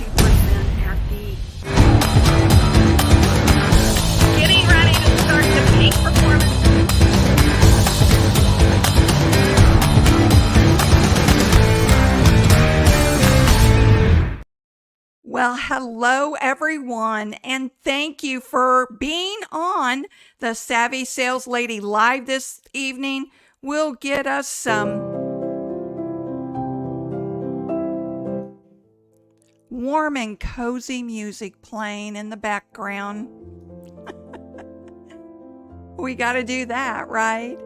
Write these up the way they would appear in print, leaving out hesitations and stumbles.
2% happy. Getting ready to start the peak performance. Well, hello everyone, and thank you for being on the Savvy Sales Lady Live this evening. We'll get us some warm and cozy music playing in the background. We got to do that, right?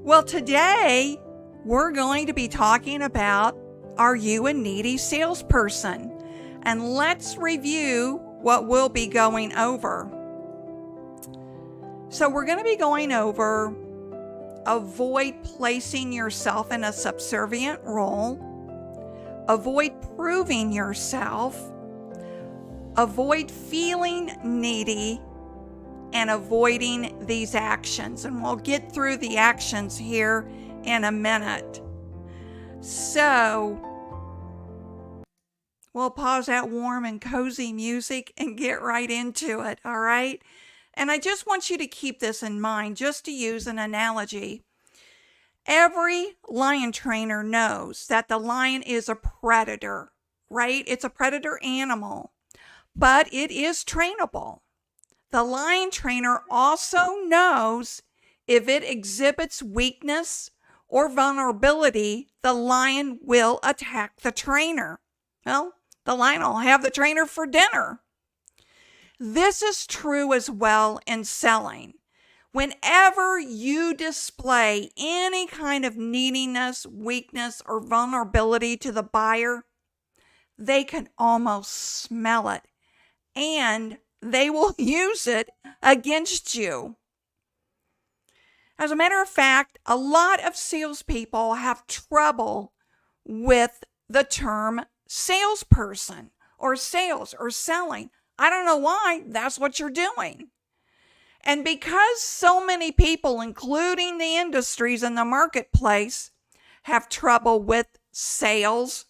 Well, today we're going to be talking about, are you a needy salesperson? And let's review what we'll be going over. So we're going to be going over avoid placing yourself in a subservient role, avoid proving yourself, avoid feeling needy, and avoiding these actions. And we'll get through the actions here in a minute. So we'll pause that warm and cozy music and get right into it, all right? And I just want you to keep this in mind, just to use an analogy. Every lion trainer knows that the lion is a predator, right? It's a predator animal, but it is trainable. The lion trainer also knows if it exhibits weakness or vulnerability, the lion will attack the trainer. Well, the lion will have the trainer for dinner. This is true as well in selling. Whenever you display any kind of neediness, weakness, or vulnerability to the buyer, they can almost smell it, and they will use it against you. As a matter of fact, a lot of salespeople have trouble with the term salesperson or sales or selling. I don't know why. That's what you're doing. And because so many people, including the industries in the marketplace, have trouble with sales,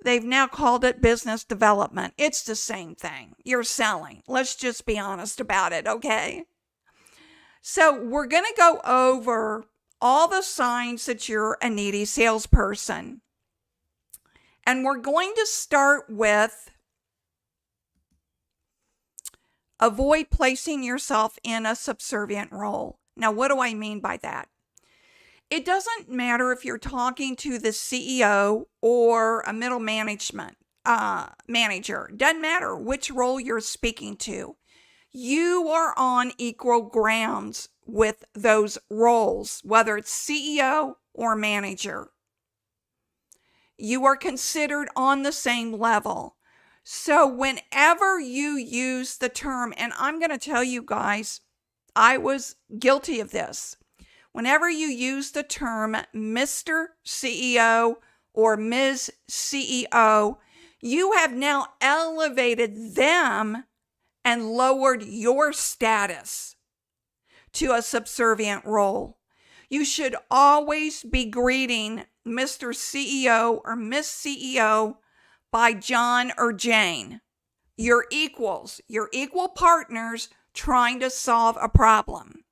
they've now called it business development. It's the same thing. You're selling. Let's just be honest about it, okay? So we're going to go over all the signs that you're a needy salesperson. And we're going to start with avoid placing yourself in a subservient role. Now, what do I mean by that? It doesn't matter if you're talking to the CEO or a middle management manager. Doesn't matter which role you're speaking to. You are on equal grounds with those roles, whether it's CEO or manager. You are considered on the same level. So whenever you use the term, and I'm going to tell you guys, I was guilty of this. Whenever you use the term Mr. CEO or Ms. CEO, you have now elevated them and lowered your status to a subservient role. You should always be greeting Mr. CEO or Miss CEO by John or Jane. You're equals. You're equal partners trying to solve a problem.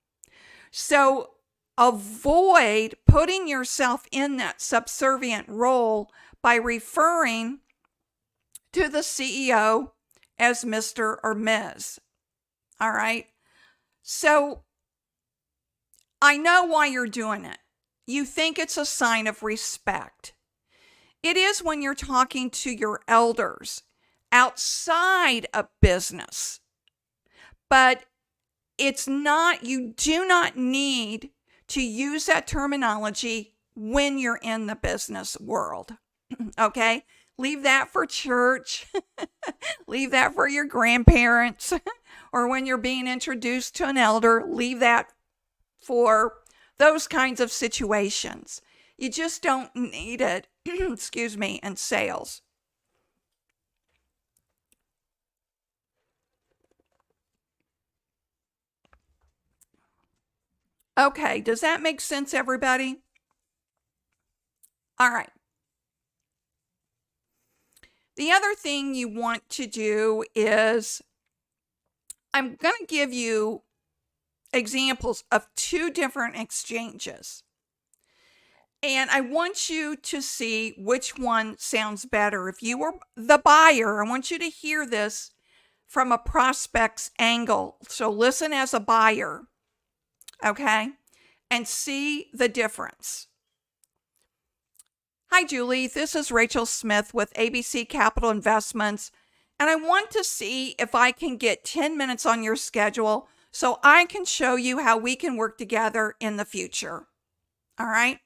So avoid putting yourself in that subservient role by referring to the CEO as Mr. or Ms. All right? So I know why you're doing it. You think it's a sign of respect. It is when you're talking to your elders outside of business. But it's not, you do not need to use that terminology when you're in the business world. Okay? Leave that for church. Leave that for your grandparents. Or when you're being introduced to an elder, leave that for those kinds of situations. You just don't need it, excuse me, in sales. Okay, does that make sense, everybody? All right. The other thing you want to do is, I'm going to give you examples of 2 different exchanges. And I want you to see which one sounds better. If you were the buyer, I want you to hear this from a prospect's angle. So listen as a buyer, okay? And see the difference. Hi, Julie. This is Rachel Smith with ABC Capital Investments. And I want to see if I can get 10 minutes on your schedule so I can show you how we can work together in the future. All right?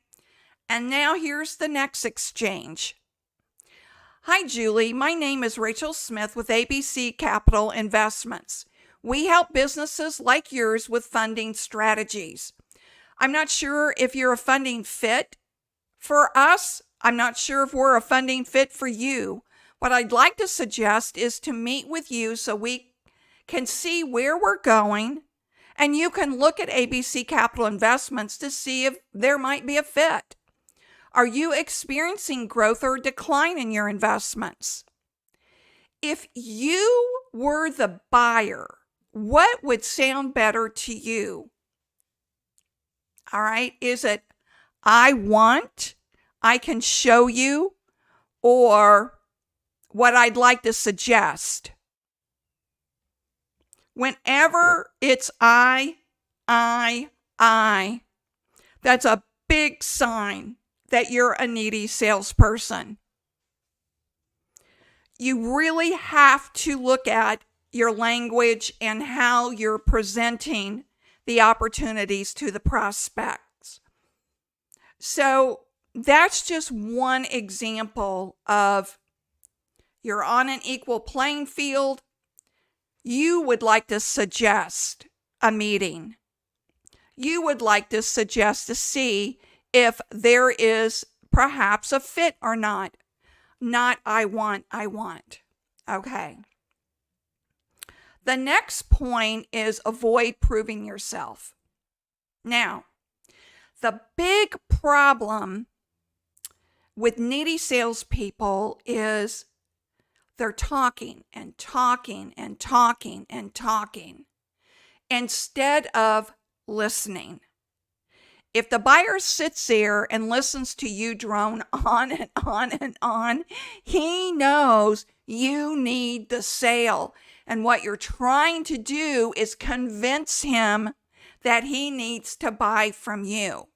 And now here's the next exchange. Hi, Julie. My name is Rachel Smith with ABC Capital Investments. We help businesses like yours with funding strategies. I'm not sure if you're a funding fit for us. I'm not sure if we're a funding fit for you. What I'd like to suggest is to meet with you so we can see where we're going, and you can look at ABC Capital Investments to see if there might be a fit. Are you experiencing growth or decline in your investments? If you were the buyer, what would sound better to you? All right. Is it, I want, I can show you, or what I'd like to suggest? Whenever it's I, that's a big sign that you're a needy salesperson. You really have to look at your language and how you're presenting the opportunities to the prospects. So that's just one example of you're on an equal playing field. You would like to suggest a meeting. You would like to suggest to see if there is perhaps a fit or not. Not I want. Okay. The next point is avoid proving yourself. Now, the big problem with needy salespeople is they're talking and talking and talking and talking instead of listening. If the buyer sits there and listens to you drone on and on and on, he knows you need the sale. And what you're trying to do is convince him that he needs to buy from you.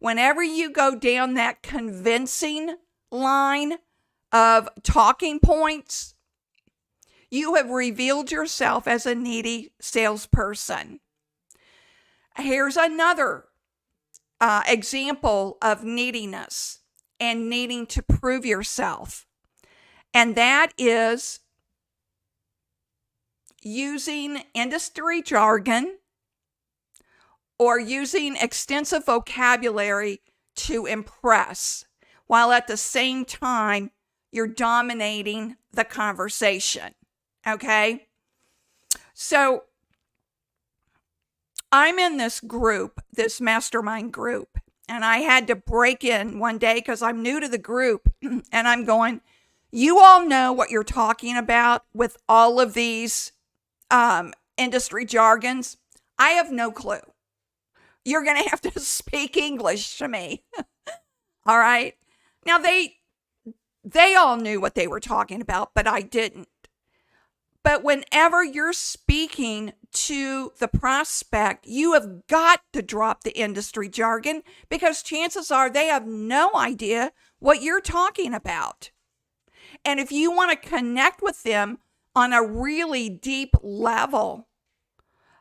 Whenever you go down that convincing line of talking points, you have revealed yourself as a needy salesperson. Here's another example of neediness and needing to prove yourself. And that is using industry jargon or using extensive vocabulary to impress, while at the same time you're dominating the conversation. Okay? So I'm in this group, this mastermind group, and I had to break in one day because I'm new to the group, and I'm going, you all know what you're talking about with all of these industry jargons. I have no clue. You're going to have to speak English to me. All right. Now, they all knew what they were talking about, but I didn't. But whenever you're speaking to the prospect, you have got to drop the industry jargon, because chances are they have no idea what you're talking about. And if you want to connect with them on a really deep level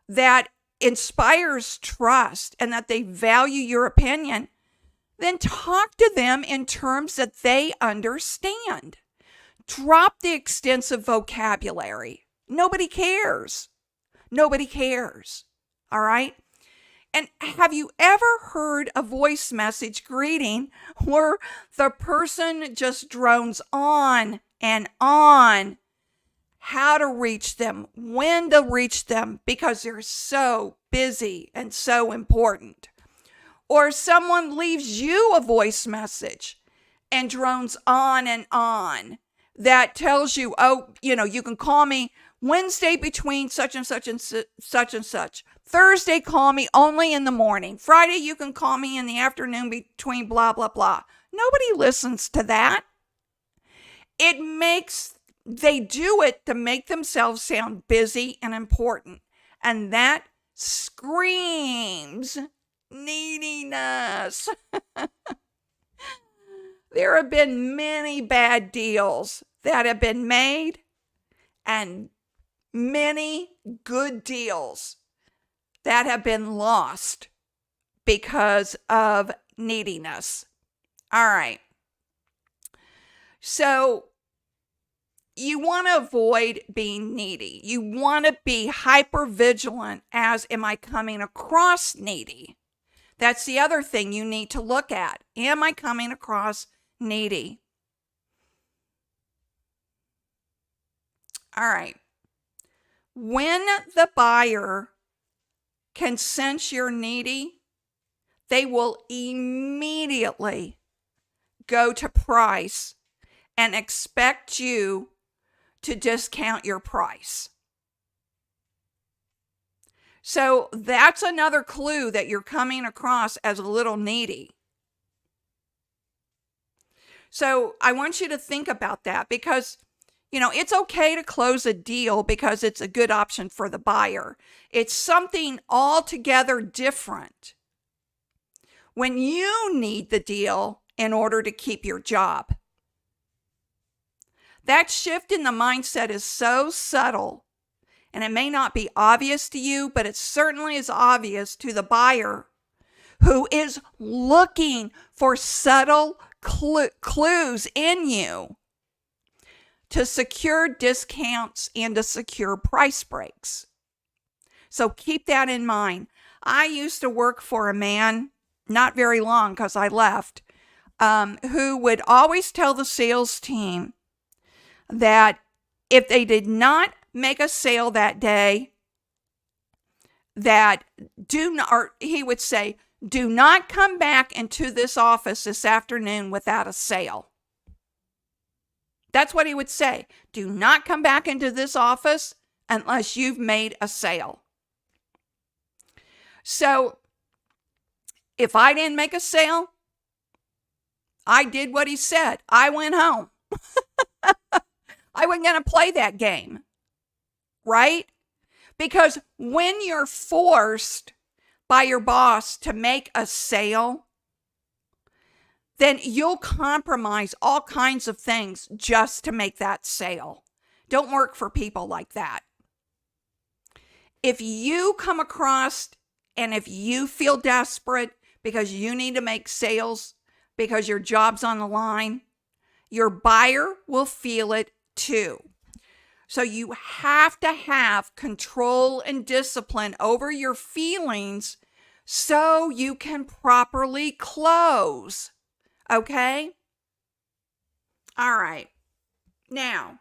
that inspires trust and that they value your opinion, then talk to them in terms that they understand. Drop the extensive vocabulary. Nobody cares. Nobody cares. All right? And have you ever heard a voice message greeting where the person just drones on and on how to reach them, when to reach them, because they're so busy and so important? Or someone leaves you a voice message and drones on and on that tells you, oh, you can call me Wednesday between such and such and such and such. Thursday, call me only in the morning. Friday, you can call me in the afternoon between blah, blah, blah. Nobody listens to that. They do it to make themselves sound busy and important. And that screams neediness. There have been many bad deals that have been made and many good deals that have been lost because of neediness. All right. So you want to avoid being needy. You want to be hyper vigilant as, am I coming across needy? That's the other thing you need to look at. Am I coming across needy? All right. When the buyer can sense you're needy, they will immediately go to price and expect you to discount your price. So that's another clue that you're coming across as a little needy. So I want you to think about that because, it's okay to close a deal because it's a good option for the buyer. It's something altogether different when you need the deal in order to keep your job. That shift in the mindset is so subtle, and it may not be obvious to you, but it certainly is obvious to the buyer who is looking for subtle clues in you to secure discounts and to secure price breaks. So keep that in mind. I used to work for a man, not very long because I left, who would always tell the sales team that if they did not make a sale that day, he would say, do not come back into this office this afternoon without a sale. That's what he would say. Do not come back into this office unless you've made a sale. So if I didn't make a sale, I did what he said. I went home. I wasn't going to play that game, right? Because when you're forced by your boss to make a sale, then you'll compromise all kinds of things just to make that sale. Don't work for people like that. If you come across and if you feel desperate because you need to make sales because your job's on the line, your buyer will feel it too. So you have to have control and discipline over your feelings so you can properly close. Okay? All right. Now,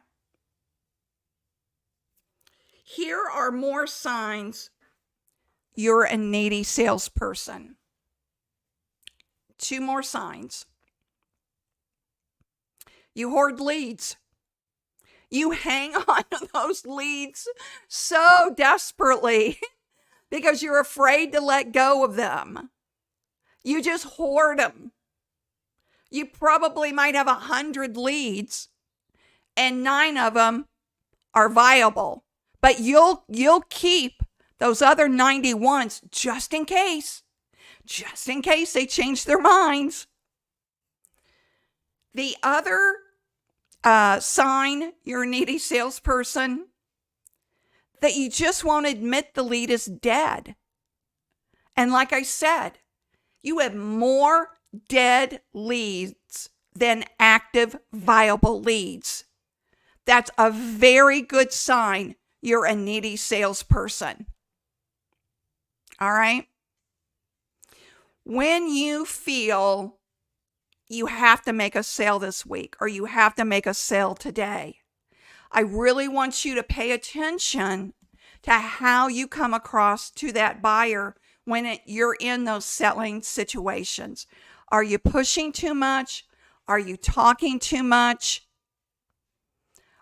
here are more signs you're a needy salesperson. 2 more signs. You hoard leads. You hang on to those leads so desperately because you're afraid to let go of them. You just hoard them. You probably might have 100 leads and 9 of them are viable, but you'll keep those other 91s just in case they change their minds. The other sign you're a needy salesperson, that you just won't admit the lead is dead. And like I said, you have more dead leads than active viable leads. That's a very good sign you're a needy salesperson. All right? When you feel you have to make a sale this week or you have to make a sale today, I really want you to pay attention to how you come across to that buyer when you're in those selling situations. Are you pushing too much? Are you talking too much?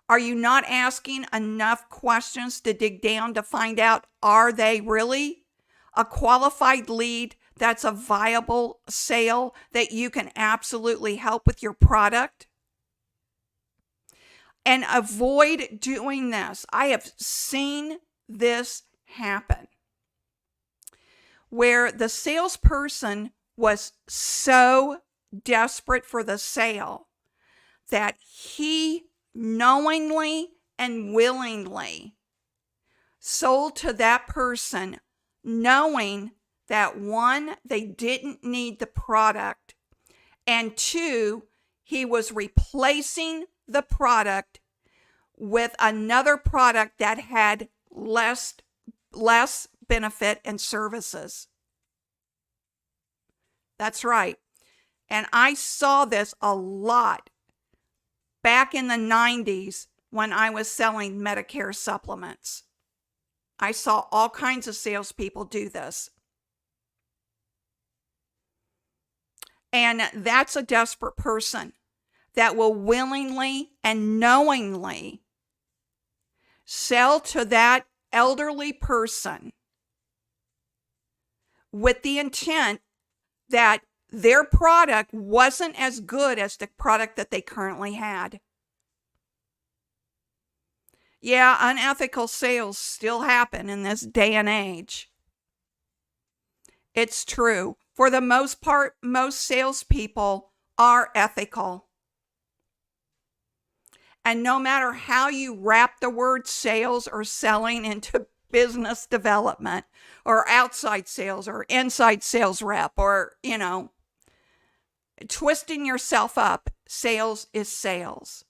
Are you not asking enough questions to dig down to find out, are they really a qualified lead that's a viable sale that you can absolutely help with your product? And avoid doing this. I have seen this happen where the salesperson was so desperate for the sale that he knowingly and willingly sold to that person, knowing that one, they didn't need the product, and two, he was replacing the product with another product that had less benefit and services. That's right. And I saw this a lot back in the 90s when I was selling Medicare supplements. I saw all kinds of salespeople do this. And that's a desperate person that will willingly and knowingly sell to that elderly person with the intent that their product wasn't as good as the product that they currently had. Yeah, unethical sales still happen in this day and age. It's true. For the most part, most salespeople are ethical. And no matter how you wrap the word sales or selling into business development or outside sales or inside sales rep or, twisting yourself up, sales is sales.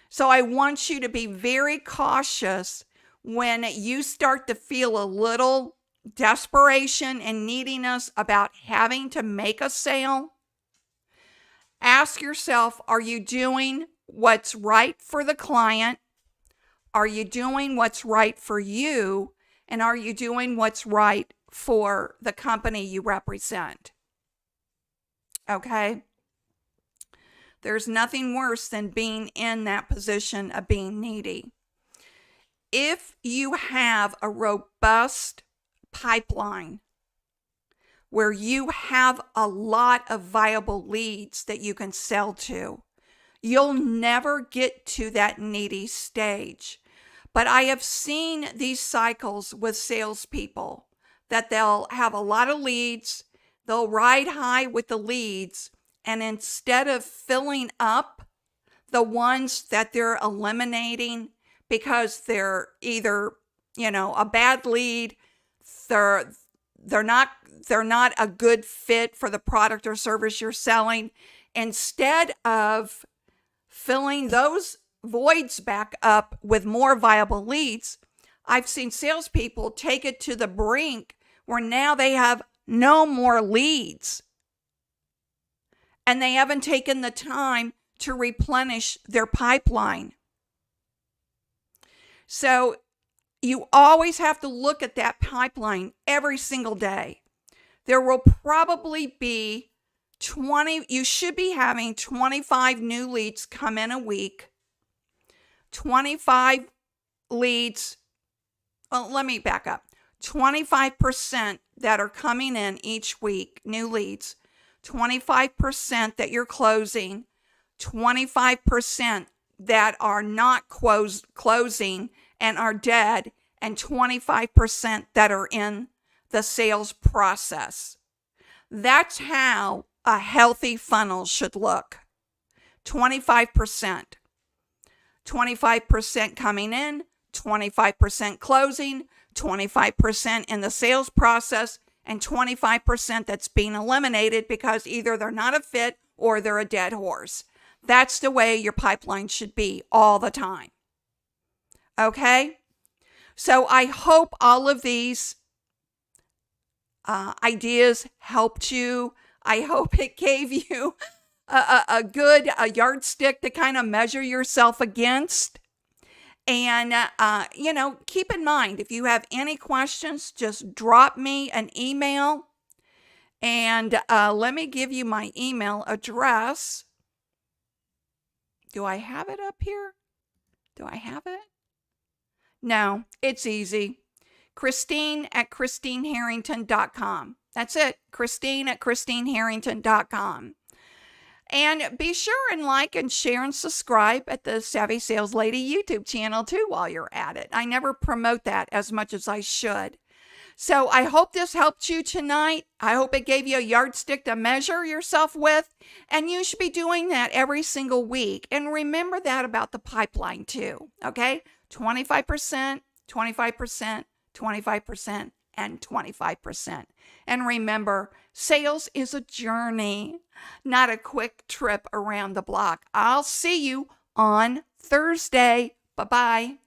So I want you to be very cautious when you start to feel a little desperation and neediness about having to make a sale. Ask yourself, are you doing what's right for the client? Are you doing what's right for you? And are you doing what's right for the company you represent? Okay? There's nothing worse than being in that position of being needy. If you have a robust pipeline where you have a lot of viable leads that you can sell to, you'll never get to that needy stage. But I have seen these cycles with salespeople that they'll have a lot of leads, they'll ride high with the leads, and instead of filling up the ones that they're eliminating because they're either, a bad lead, they're not a good fit for the product or service you're selling, instead of filling those voids back up with more viable leads, I've seen salespeople take it to the brink where now they have no more leads. And they haven't taken the time to replenish their pipeline. So you always have to look at that pipeline every single day. There will probably be you should be having 25 new leads come in a week. 25 leads, let me back up. 25% that are coming in each week, new leads. 25% that you're closing, 25% that are not closing and are dead, and 25% that are in the sales process. That's how a healthy funnel should look. 25%. 25% coming in, 25% closing, 25% in the sales process, and 25% that's being eliminated because either they're not a fit or they're a dead horse. That's the way your pipeline should be all the time. Okay? So I hope all of these ideas helped you. I hope it gave you a good yardstick to kind of measure yourself against. And, keep in mind, if you have any questions, just drop me an email. And let me give you my email address. Do I have it up here? Do I have it? No, it's easy. Christine@ChristineHarrington.com. That's it. Christine@ChristineHarrington.com. And be sure and like and share and subscribe at the Savvy Sales Lady YouTube channel too while you're at it. I never promote that as much as I should. So I hope this helped you tonight. I hope it gave you a yardstick to measure yourself with. And you should be doing that every single week. And remember that about the pipeline too. Okay? 25%, 25%, 25%, and 25%. And remember, sales is a journey, not a quick trip around the block. I'll see you on Thursday. Bye-bye.